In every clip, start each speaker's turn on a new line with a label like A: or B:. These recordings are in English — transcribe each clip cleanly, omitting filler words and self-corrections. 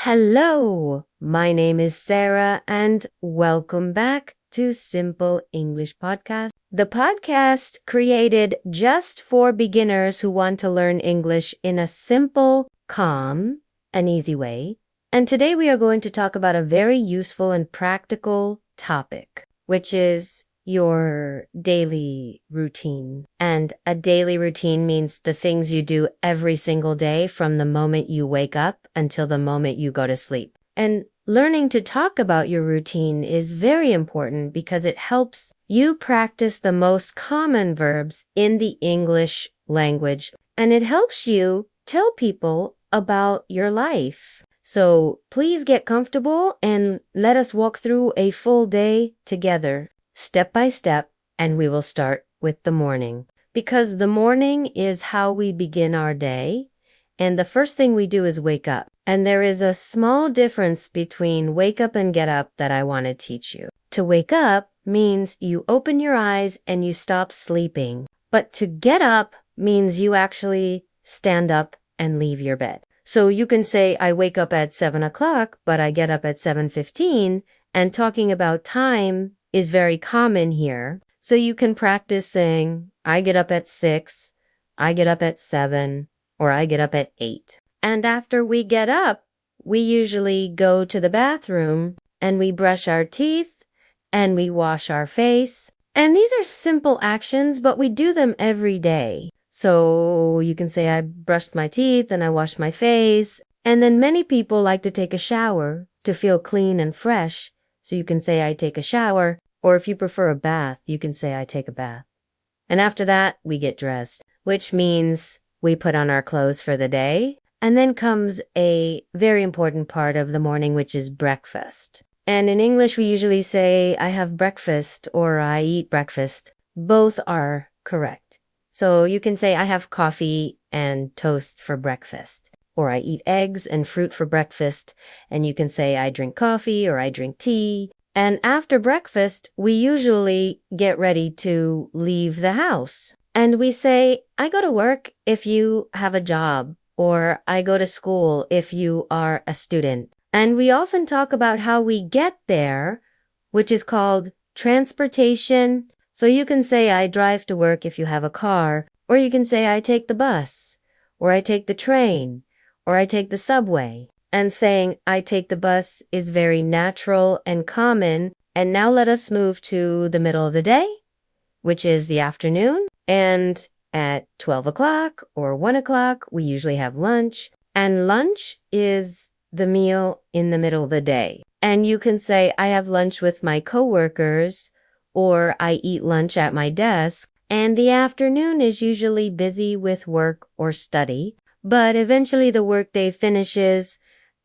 A: Hello, my name is Sarah and welcome back to Simple English Podcast, the podcast created just for beginners who want to learn English in a simple, calm, and easy way. And today we are going to talk about a very useful and practical topic, which is your daily routine. And a daily routine means the things you do every single day from the moment you wake up until the moment you go to sleep. And learning to talk about your routine is very important because it helps you practice the most common verbs in the English language. And it helps you tell people about your life. So please get comfortable and let us walk through a full day together, step by step, and we will start with the morning. Because the morning is how we begin our day, and the first thing we do is wake up. And there is a small difference between wake up and get up that I want to teach you. To wake up means you open your eyes and you stop sleeping. But to get up means you actually stand up and leave your bed. So you can say, I wake up at 7 o'clock, but I get up at 7:15, and talking about time is very common here. So you can practice saying, I get up at 6, I get up at 7, or I get up at 8. And after we get up, we usually go to the bathroom and we brush our teeth and we wash our face. And these are simple actions, but we do them every day. So you can say I brushed my teeth and I washed my face. And then many people like to take a shower to feel clean and fresh. So you can say I take a shower. Or if you prefer a bath, you can say I take a bath. And after that, we get dressed, which means we put on our clothes for the day. And then comes a very important part of the morning, which is breakfast. And in English, we usually say I have breakfast or I eat breakfast. Both are correct. So you can say I have coffee and toast for breakfast, or I eat eggs and fruit for breakfast. And you can say I drink coffee or I drink tea. And after breakfast, we usually get ready to leave the house. And we say, I go to work if you have a job, or I go to school if you are a student. And we often talk about how we get there, which is called transportation. So you can say I drive to work if you have a car, or you can say I take the bus, or I take the train, or I take the subway. And saying I take the bus is very natural and common. And now let us move to the middle of the day, which is the afternoon. And at 12 o'clock or 1 o'clock, we usually have lunch. And lunch is the meal in the middle of the day. And you can say I have lunch with my coworkers, or I eat lunch at my desk. And the afternoon is usually busy with work or study. But eventually the workday finishes.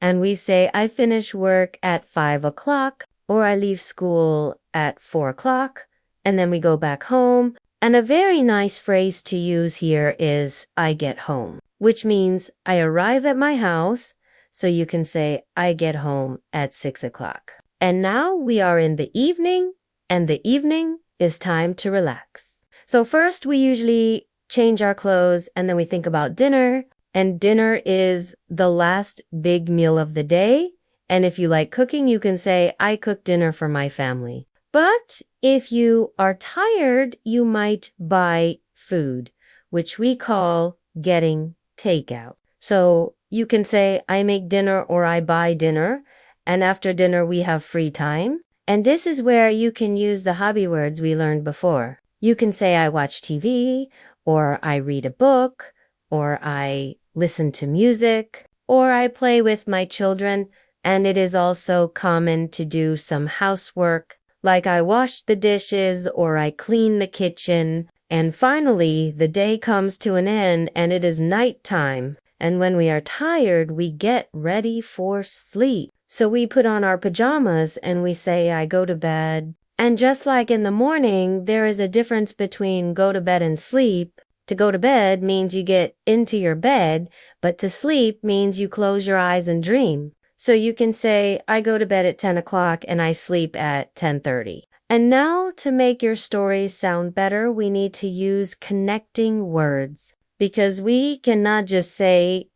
A: And we say, I finish work at 5 o'clock, or I leave school at 4 o'clock, and then we go back home. And a very nice phrase to use here is, I get home, which means I arrive at my house. So you can say, I get home at 6 o'clock. And now we are in the evening, and the evening is time to relax. So first we usually change our clothes, and then we think about dinner. And dinner is the last big meal of the day. And if you like cooking, you can say, I cook dinner for my family. But if you are tired, you might buy food, which we call getting takeout. So you can say, I make dinner or I buy dinner. And after dinner, we have free time. And this is where you can use the hobby words we learned before. You can say, I watch TV, or I read a book, or I listen to music, or I play with my children. And it is also common to do some housework, like I wash the dishes or I clean the kitchen. And finally, the day comes to an end and it is nighttime. And when we are tired, we get ready for sleep. So we put on our pajamas and we say, I go to bed. And just like in the morning, there is a difference between go to bed and sleep. To go to bed means you get into your bed, but to sleep means you close your eyes and dream. So you can say, I go to bed at 10 o'clock and I sleep at 10:30. And now to make your stories sound better, we need to use connecting words, because we cannot just say,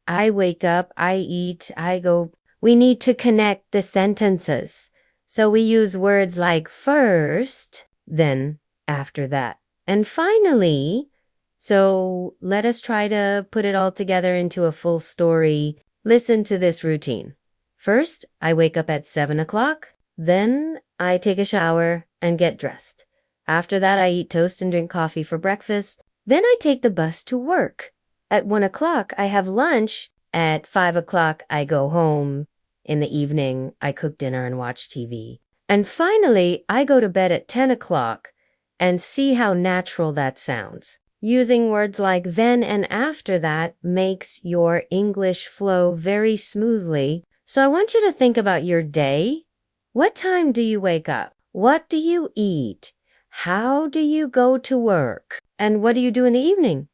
A: I wake up, I eat, I go. We need to connect the sentences. So we use words like first, then after that. And finally, so let us try to put it all together into a full story. Listen to this routine. First, I wake up at 7 o'clock. Then I take a shower and get dressed. After that, I eat toast and drink coffee for breakfast. Then I take the bus to work. At 1 o'clock, I have lunch. At 5 o'clock, I go home. In the evening, I cook dinner and watch TV. And finally, I go to bed at 10 o'clock and see how natural that sounds. Using words like then and after that makes your English flow very smoothly. So I want you to think about your day. What time do you wake up? What do you eat? How do you go to work? And what do you do in the evening?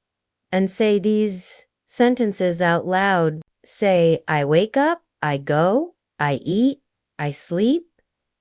A: And say these sentences out loud. Say, I wake up, I go, I eat, I sleep.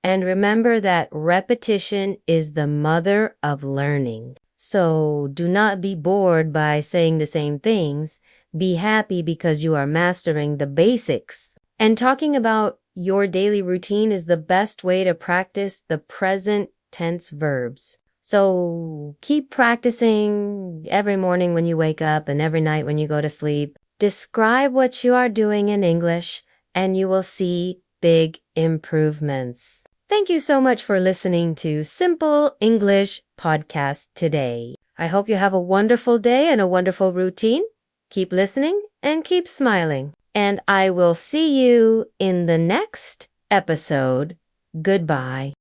A: And remember that repetition is the mother of learning. So do not be bored by saying the same things. Be happy because you are mastering the basics. And talking about your daily routine is the best way to practice the present tense verbs. So keep practicing every morning when you wake up and every night when you go to sleep. Describe what you are doing in English and you will see big improvements. Thank you so much for listening to Simple English Podcast today. I hope you have a wonderful day and a wonderful routine. Keep listening and keep smiling. And I will see you in the next episode. Goodbye.